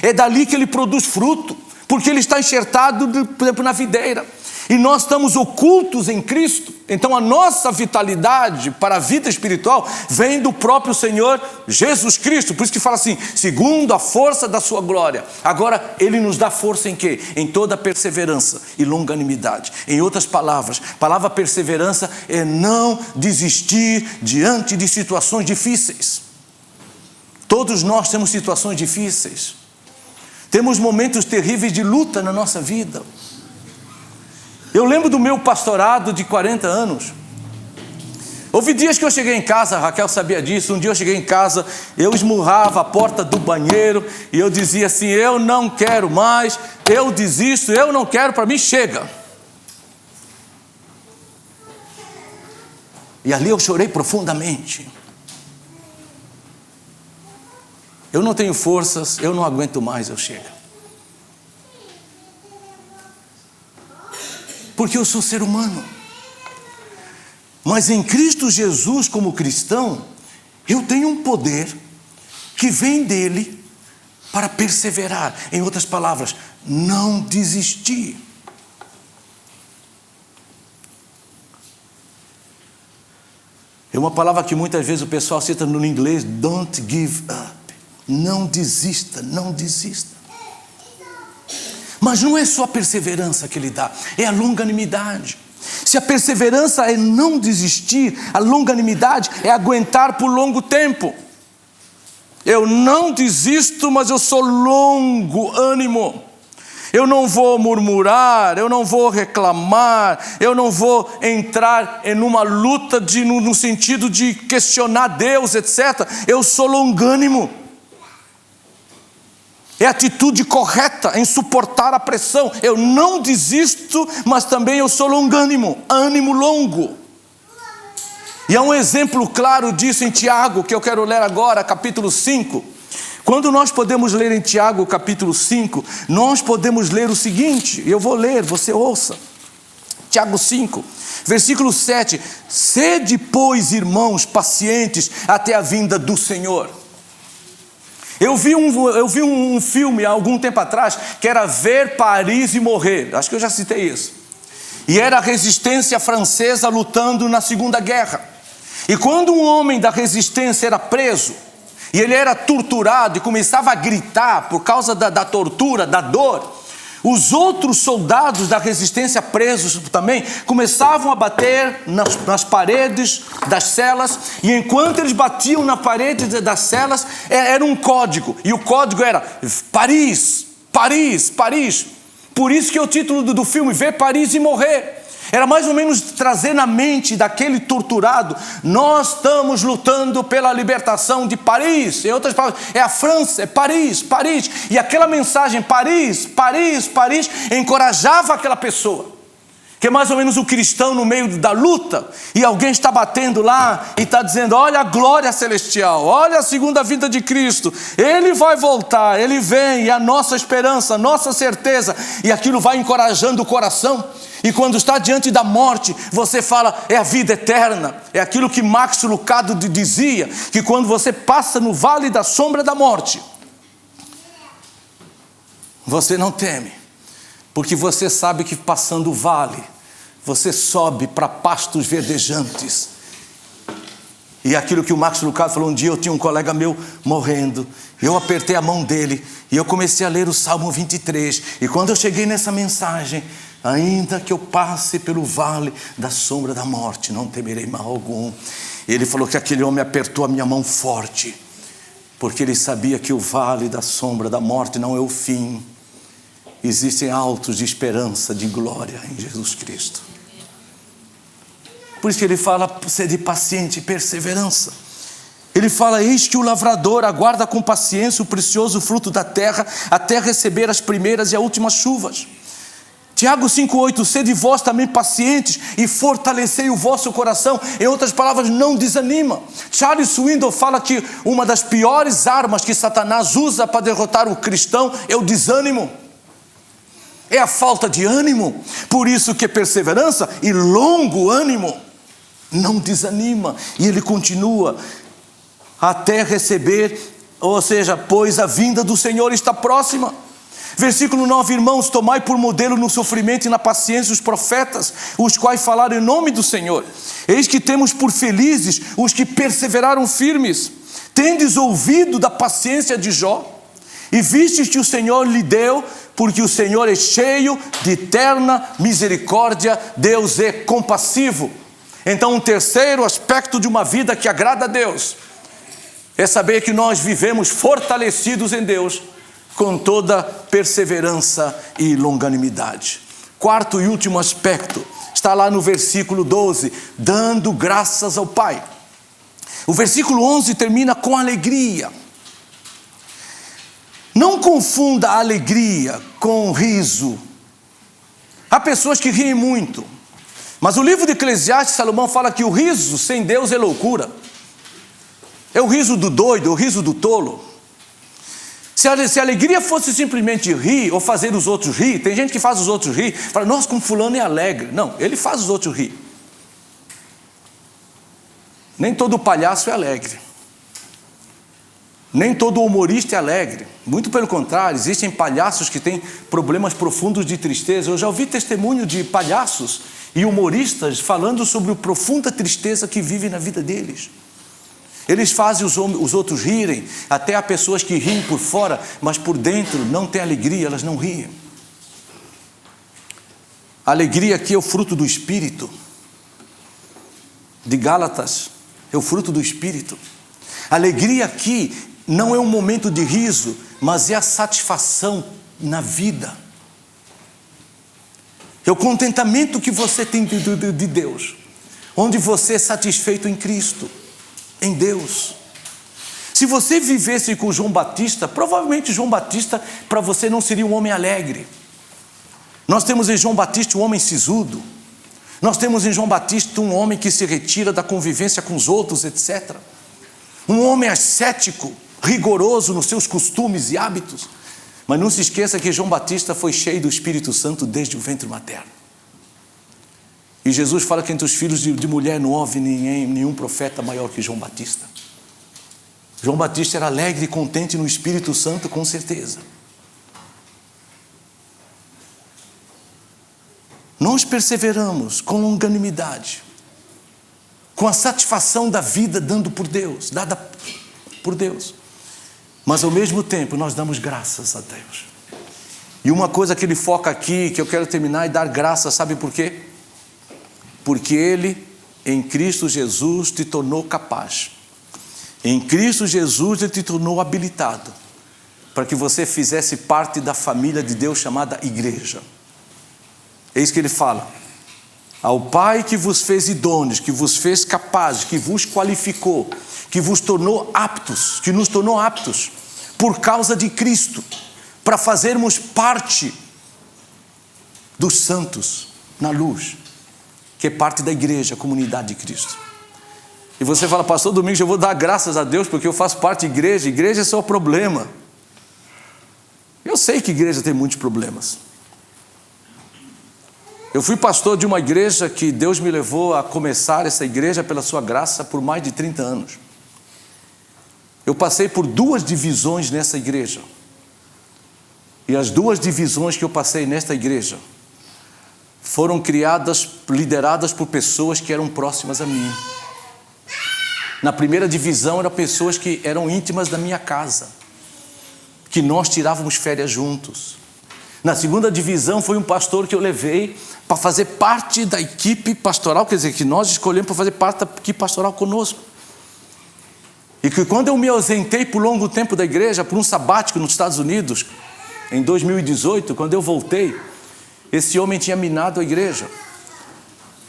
É dali que ele produz fruto, porque ele está enxertado, por exemplo, na videira. E nós estamos ocultos em Cristo. Então a nossa vitalidade para a vida espiritual vem do próprio Senhor Jesus Cristo. Por isso que fala assim, segundo a força da sua glória. Agora ele nos dá força em quê? Em toda perseverança e longanimidade. Em outras palavras, a palavra perseverança é não desistir diante de situações difíceis. Todos nós temos situações difíceis. Temos momentos terríveis de luta na nossa vida. Eu lembro do meu pastorado de 40 anos. Houve dias que eu cheguei em casa, a Raquel sabia disso, um dia eu cheguei em casa, eu esmurrava a porta do banheiro e eu dizia assim, eu não quero mais, eu desisto, eu não quero, para mim chega. E ali eu chorei profundamente. Eu não tenho forças, eu não aguento mais, eu chego. Porque eu sou ser humano. Mas em Cristo Jesus, como cristão, eu tenho um poder que vem dele para perseverar. Em outras palavras, não desistir. É uma palavra que muitas vezes o pessoal cita no inglês, don't give up. Não desista, não desista. Mas não é só a perseverança que ele dá, é a longanimidade. Se a perseverança é não desistir, a longanimidade é aguentar por longo tempo. Eu não desisto, mas eu sou longo ânimo. Eu não vou murmurar, eu não vou reclamar, eu não vou entrar em uma luta no sentido de questionar Deus, etc. Eu sou longânimo. É a atitude correta em suportar a pressão. Eu não desisto, mas também eu sou longânimo, ânimo longo. E há um exemplo claro disso em Tiago, que eu quero ler agora, capítulo 5. Quando nós podemos ler em Tiago, capítulo 5, nós podemos ler o seguinte, eu vou ler, você ouça. Tiago 5, versículo 7. Sede, pois, irmãos, pacientes até a vinda do Senhor. Eu vi um filme há algum tempo atrás, que era Ver Paris e Morrer. Acho que eu já citei isso. E era a resistência francesa lutando na Segunda Guerra. E quando um homem da resistência era preso, e ele era torturado e começava a gritar por causa da tortura, da dor, os outros soldados da resistência presos também começavam a bater nas paredes das celas, e enquanto eles batiam na parede das celas, era um código, e o código era Paris, Paris, Paris. Por isso que é o título do filme, Ver Paris e Morrer. Era mais ou menos trazer na mente daquele torturado, nós estamos lutando pela libertação de Paris. Em outras palavras, é a França, é Paris, Paris. E aquela mensagem, Paris, Paris, Paris, encorajava aquela pessoa. Que é mais ou menos o cristão no meio da luta, e alguém está batendo lá e está dizendo, olha a glória celestial, olha a segunda vinda de Cristo, Ele vai voltar, Ele vem, e a nossa esperança, a nossa certeza, e aquilo vai encorajando o coração. E quando está diante da morte, você fala, é a vida eterna. É aquilo que Max Lucado dizia, que quando você passa no vale da sombra da morte, você não teme, porque você sabe que passando o vale, você sobe para pastos verdejantes. E aquilo que o Max Lucado falou, um dia eu tinha um colega meu morrendo, eu apertei a mão dele, e eu comecei a ler o Salmo 23, e quando eu cheguei nessa mensagem, ainda que eu passe pelo vale da sombra da morte, não temerei mal algum. Ele falou que aquele homem apertou a minha mão forte, porque ele sabia que o vale da sombra da morte não é o fim. Existem altos de esperança, de glória em Jesus Cristo. Por isso que ele fala, sede paciente e perseverança. Ele fala, eis que o lavrador aguarda com paciência o precioso fruto da terra, até receber as primeiras e as últimas chuvas. Tiago 5,8, sede vós também pacientes e fortalecei o vosso coração. Em outras palavras, não desanima. Charles Swindoll fala que uma das piores armas que Satanás usa para derrotar o cristão é o desânimo. É a falta de ânimo. Por isso que perseverança e longo ânimo não desanima. E ele continua até receber, ou seja, pois a vinda do Senhor está próxima. Versículo 9, irmãos, tomai por modelo no sofrimento e na paciência os profetas, os quais falaram em nome do Senhor. Eis que temos por felizes os que perseveraram firmes. Tendes ouvido da paciência de Jó, e vistes que o Senhor lhe deu, porque o Senhor é cheio de eterna misericórdia, Deus é compassivo. Então, um terceiro aspecto de uma vida que agrada a Deus é saber que nós vivemos fortalecidos em Deus, com toda perseverança e longanimidade. Quarto e último aspecto, está lá no versículo 12, dando graças ao Pai. O versículo 11 termina com alegria. Não confunda a alegria com riso. Há pessoas que riem muito, mas o livro de Eclesiastes, Salomão fala que o riso sem Deus é loucura. É o riso do doido, é o riso do tolo. Se a alegria fosse simplesmente rir ou fazer os outros rir, tem gente que faz os outros rir, fala, nossa, como fulano é alegre. Não, ele faz os outros rir. Nem todo palhaço é alegre. Nem todo humorista é alegre. Muito pelo contrário, existem palhaços que têm problemas profundos de tristeza. Eu já ouvi testemunho de palhaços e humoristas falando sobre a profunda tristeza que vivem na vida deles. Eles fazem os outros rirem, até há pessoas que riem por fora, mas por dentro não tem alegria, elas não riem. A alegria aqui é o fruto do Espírito. De Gálatas, é o fruto do Espírito. A alegria aqui não é um momento de riso, mas é a satisfação na vida. É o contentamento que você tem de Deus, onde você é satisfeito em Cristo. Em Deus. Se você vivesse com João Batista, provavelmente João Batista para você não seria um homem alegre. Nós temos em João Batista um homem sisudo. Nós temos em João Batista um homem que se retira da convivência com os outros, etc. Um homem ascético, rigoroso nos seus costumes e hábitos. Mas não se esqueça que João Batista foi cheio do Espírito Santo desde o ventre materno. E Jesus fala que entre os filhos de mulher não houve nenhum profeta maior que João Batista. João Batista era alegre e contente no Espírito Santo, com certeza. Nós perseveramos com longanimidade, com a satisfação da vida dada por Deus. Mas ao mesmo tempo nós damos graças a Deus. E uma coisa que ele foca aqui, que eu quero terminar, é dar graças, sabe por quê? Porque Ele, em Cristo Jesus, te tornou capaz. Em Cristo Jesus, Ele te tornou habilitado para que você fizesse parte da família de Deus chamada igreja. É isso que Ele fala. Ao Pai que vos fez idôneos, que vos fez capazes, que vos qualificou, que vos tornou aptos, que nos tornou aptos por causa de Cristo, para fazermos parte dos santos na luz, que é parte da igreja, a comunidade de Cristo. E você fala, pastor Domingos, eu vou dar graças a Deus porque eu faço parte da igreja. Igreja é só problema. Eu sei que igreja tem muitos problemas. Eu fui pastor de uma igreja que Deus me levou a começar essa igreja pela sua graça por mais de 30 anos. Eu passei por 2 divisões nessa igreja. E as 2 divisões que eu passei nesta igreja foram lideradas por pessoas que eram próximas a mim. Na primeira divisão eram pessoas que eram íntimas da minha casa, que nós tirávamos férias juntos. Na segunda divisão foi um pastor que eu levei para fazer parte da equipe pastoral, quer dizer, que nós escolhemos para fazer parte da equipe pastoral conosco. E que quando eu me ausentei por longo tempo da igreja, por um sabático nos Estados Unidos, em 2018, quando eu voltei, esse homem tinha minado a igreja.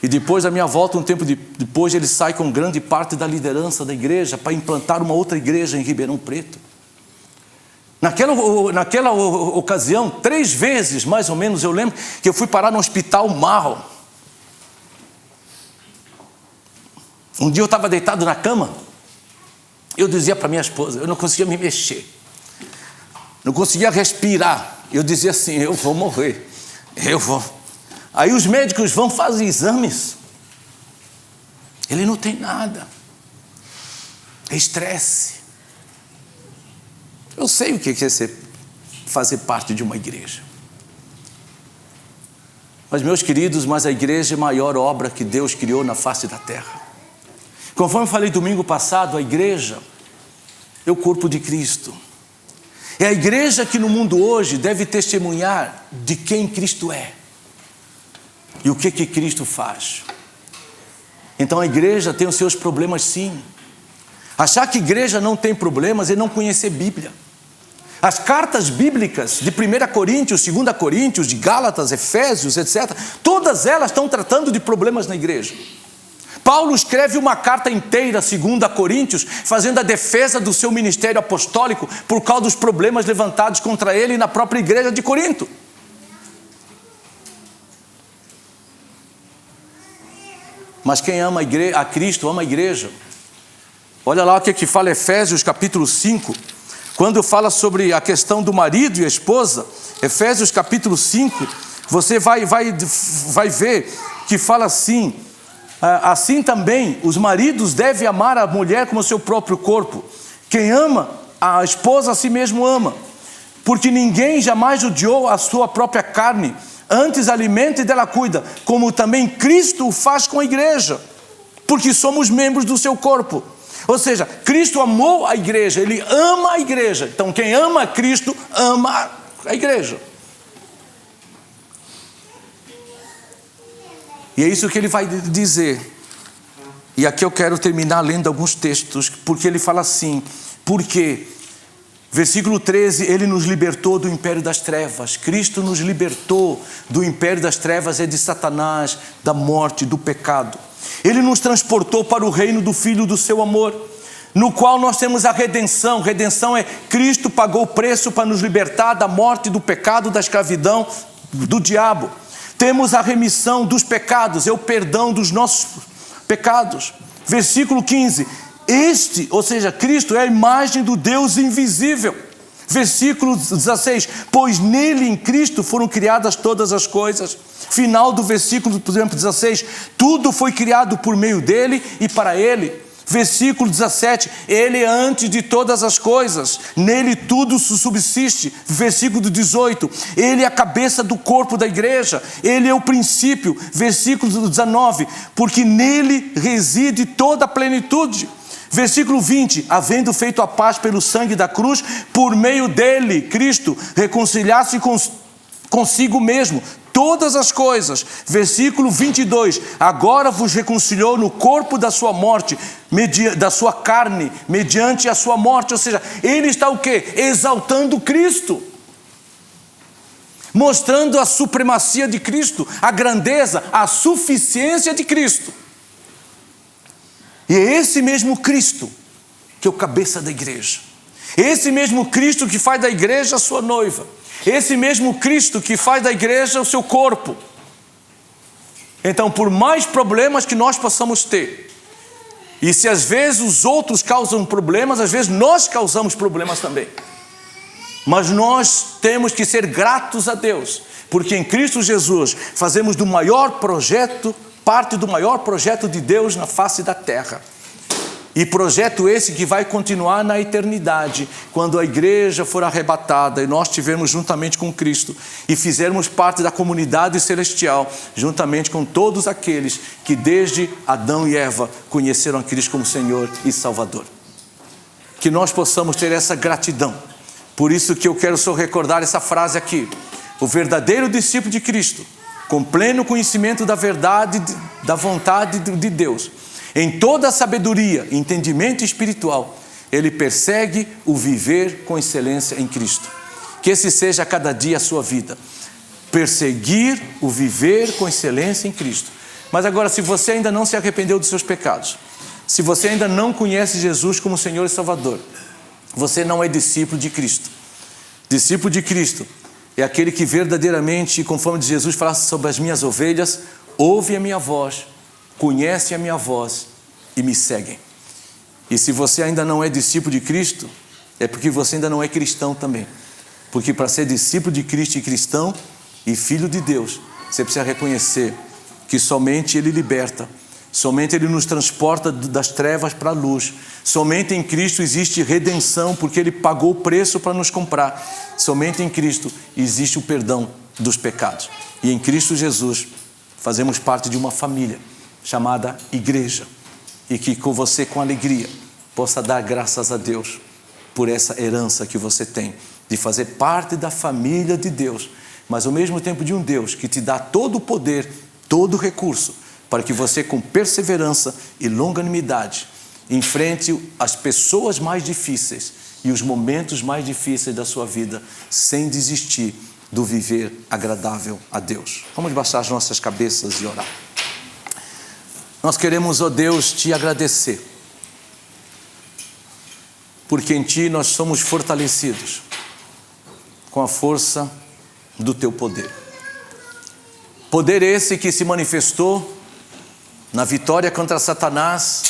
E depois da minha volta, um tempo depois, ele sai com grande parte da liderança da igreja para implantar uma outra igreja em Ribeirão Preto. Naquela ocasião, 3 vezes, mais ou menos, eu lembro que eu fui parar no hospital mal. Um dia eu estava deitado na cama, eu dizia para minha esposa, eu não conseguia me mexer, não conseguia respirar. Eu dizia assim, eu vou morrer. Eu vou. Aí os médicos vão fazer exames. Ele não tem nada. É estresse. Eu sei o que é fazer parte de uma igreja. Mas, meus queridos, a igreja é a maior obra que Deus criou na face da terra. Conforme eu falei domingo passado, a igreja é o corpo de Cristo. É a igreja que no mundo hoje deve testemunhar de quem Cristo é e o que Cristo faz. Então a igreja tem os seus problemas, sim. Achar que igreja não tem problemas é não conhecer Bíblia. As cartas bíblicas de 1 Coríntios, 2 Coríntios, de Gálatas, Efésios, etc., todas elas estão tratando de problemas na igreja. Paulo escreve uma carta inteira, 2 Coríntios, fazendo a defesa do seu ministério apostólico por causa dos problemas levantados contra ele na própria igreja de Corinto. Mas quem ama a Cristo, ama a igreja. Olha lá o que fala Efésios capítulo 5, quando fala sobre a questão do marido e a esposa. Efésios capítulo 5, você vai ver que fala assim: assim também os maridos devem amar a mulher como o seu próprio corpo. Quem ama a esposa a si mesmo ama, porque ninguém jamais odiou a sua própria carne, antes alimenta e dela cuida, como também Cristo o faz com a igreja, porque somos membros do seu corpo. Ou seja, Cristo amou a igreja, Ele ama a igreja. Então quem ama Cristo, ama a igreja. E é isso que ele vai dizer. E aqui eu quero terminar lendo alguns textos, porque ele fala assim: porque, versículo 13, Ele nos libertou do império das trevas. Cristo nos libertou do império das trevas, é de Satanás, da morte, do pecado. Ele nos transportou para o reino do Filho do seu amor, no qual nós temos a redenção. Redenção é Cristo pagou o preço para nos libertar da morte, do pecado, da escravidão, do diabo. Temos a remissão dos pecados, é o perdão dos nossos pecados. Versículo 15, ou seja, Cristo é a imagem do Deus invisível. Versículo 16, pois nele, em Cristo, foram criadas todas as coisas. Final do versículo, por exemplo, 16, tudo foi criado por meio dele e para ele. Versículo 17, ele é antes de todas as coisas, nele tudo subsiste. Versículo 18, ele é a cabeça do corpo da igreja, ele é o princípio. Versículo 19, porque nele reside toda a plenitude. Versículo 20, havendo feito a paz pelo sangue da cruz, por meio dele, Cristo, reconciliar-se consigo mesmo todas as coisas. Versículo 22, agora vos reconciliou no corpo da sua morte, da sua carne, mediante a sua morte. Ou seja, ele está o quê? Exaltando Cristo, mostrando a supremacia de Cristo, a grandeza, a suficiência de Cristo. E é esse mesmo Cristo que é o cabeça da igreja. Esse mesmo Cristo que faz da igreja a sua noiva. Esse mesmo Cristo que faz da igreja o seu corpo. Então, por mais problemas que nós possamos ter, e se às vezes os outros causam problemas, às vezes nós causamos problemas também. Mas nós temos que ser gratos a Deus, porque em Cristo Jesus fazemos do maior projeto, parte do maior projeto de Deus na face da terra. E projeto esse que vai continuar na eternidade, quando a igreja for arrebatada e nós estivermos juntamente com Cristo e fizermos parte da comunidade celestial, juntamente com todos aqueles que desde Adão e Eva conheceram a Cristo como Senhor e Salvador. Que nós possamos ter essa gratidão. Por isso que eu quero só recordar essa frase aqui: o verdadeiro discípulo de Cristo, com pleno conhecimento da verdade, da vontade de Deus, em toda a sabedoria e entendimento espiritual, ele persegue o viver com excelência em Cristo. Que esse seja a cada dia a sua vida. Perseguir o viver com excelência em Cristo. Mas agora, se você ainda não se arrependeu dos seus pecados, se você ainda não conhece Jesus como Senhor e Salvador, você não é discípulo de Cristo. Discípulo de Cristo é aquele que verdadeiramente, conforme Jesus fala sobre as minhas ovelhas, ouve a minha voz, conhece a minha voz e me seguem. E se você ainda não é discípulo de Cristo, é porque você ainda não é cristão também. Porque para ser discípulo de Cristo e cristão e filho de Deus, você precisa reconhecer que somente Ele liberta, somente Ele nos transporta das trevas para a luz. Somente em Cristo existe redenção, porque Ele pagou o preço para nos comprar. Somente em Cristo existe o perdão dos pecados. E em Cristo Jesus fazemos parte de uma família chamada igreja. E que com você, com alegria, possa dar graças a Deus por essa herança que você tem, de fazer parte da família de Deus, mas ao mesmo tempo de um Deus que te dá todo o poder, todo o recurso, para que você, com perseverança e longanimidade, enfrente as pessoas mais difíceis e os momentos mais difíceis da sua vida, sem desistir do viver agradável a Deus. Vamos baixar as nossas cabeças e orar. Nós queremos, ó Deus, te agradecer, porque em Ti nós somos fortalecidos com a força do Teu poder. Poder esse que se manifestou na vitória contra Satanás,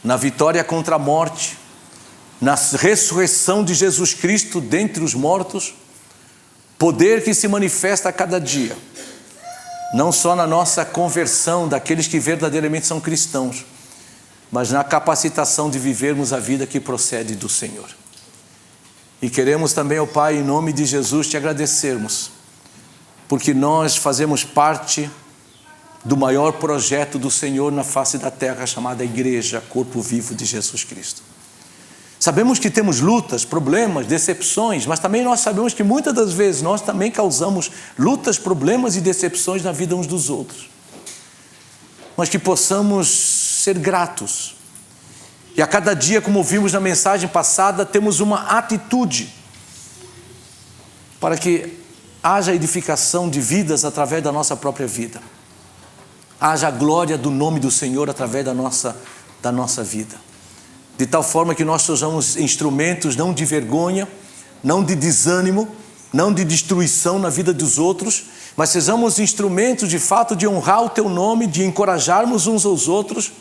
na vitória contra a morte, na ressurreição de Jesus Cristo dentre os mortos, poder que se manifesta a cada dia, não só na nossa conversão daqueles que verdadeiramente são cristãos, mas na capacitação de vivermos a vida que procede do Senhor. E queremos também, ó Pai, em nome de Jesus, te agradecermos, porque nós fazemos parte do maior projeto do Senhor na face da terra, chamada Igreja, Corpo Vivo de Jesus Cristo. Sabemos que temos lutas, problemas, decepções, mas também nós sabemos que muitas das vezes nós também causamos lutas, problemas e decepções na vida uns dos outros. Mas que possamos ser gratos. E a cada dia, como vimos na mensagem passada, temos uma atitude para que haja edificação de vidas através da nossa própria vida. Haja a glória do nome do Senhor através da nossa vida. De tal forma que nós sejamos instrumentos não de vergonha, não de desânimo, não de destruição na vida dos outros, mas sejamos instrumentos de fato de honrar o Teu nome, de encorajarmos uns aos outros,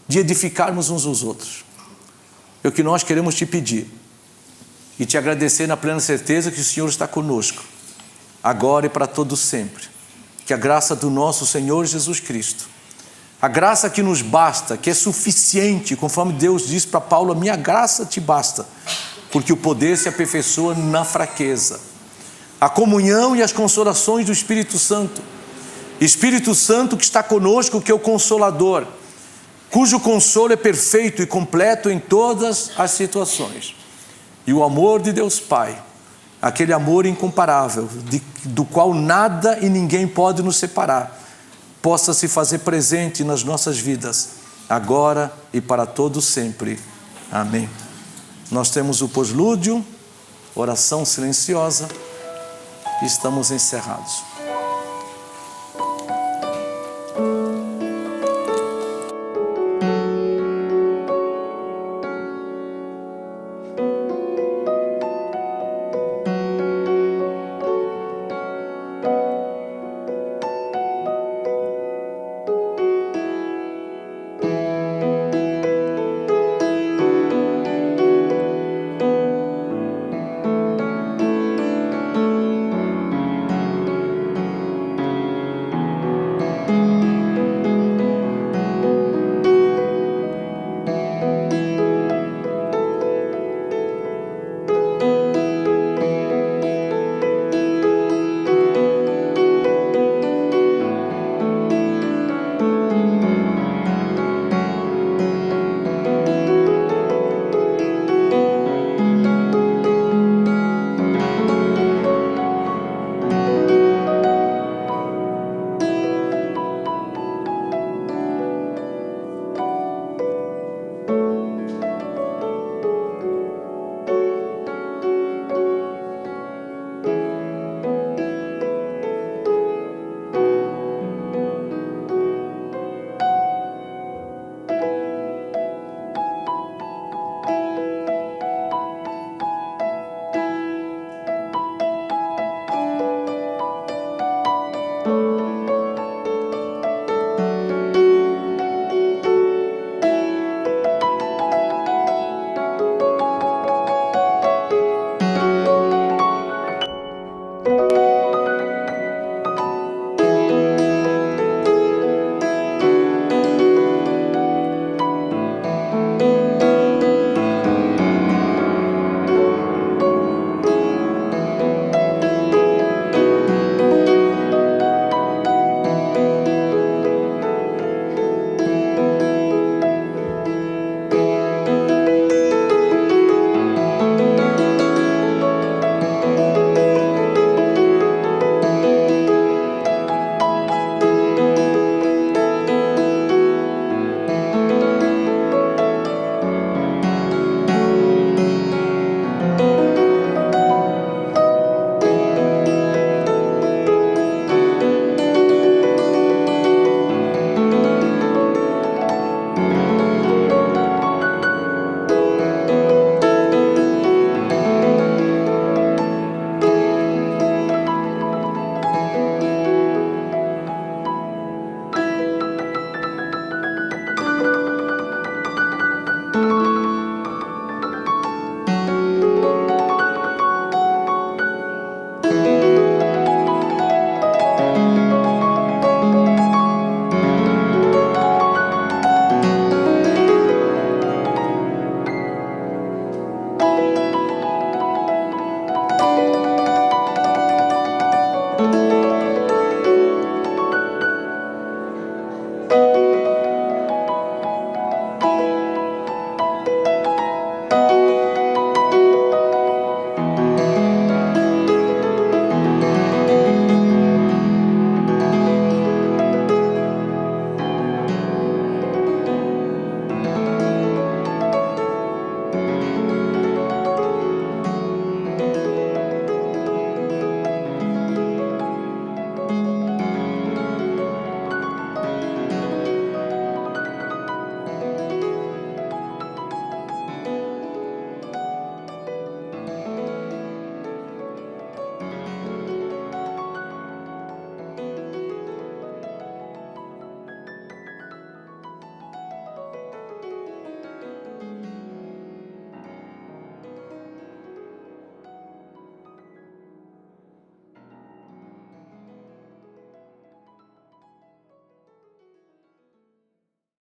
de edificarmos uns aos outros. É o que nós queremos te pedir e te agradecer na plena certeza que o Senhor está conosco, agora e para todo sempre. Que a graça do nosso Senhor Jesus Cristo, a graça que nos basta, que é suficiente, conforme Deus diz para Paulo, a minha graça te basta, porque o poder se aperfeiçoa na fraqueza. A comunhão e as consolações do Espírito Santo que está conosco, que é o Consolador, cujo consolo é perfeito e completo em todas as situações. E o amor de Deus Pai, aquele amor incomparável, do qual nada e ninguém pode nos separar, possa se fazer presente nas nossas vidas, agora e para todo sempre. Amém. Nós temos o poslúdio, oração silenciosa, e estamos encerrados.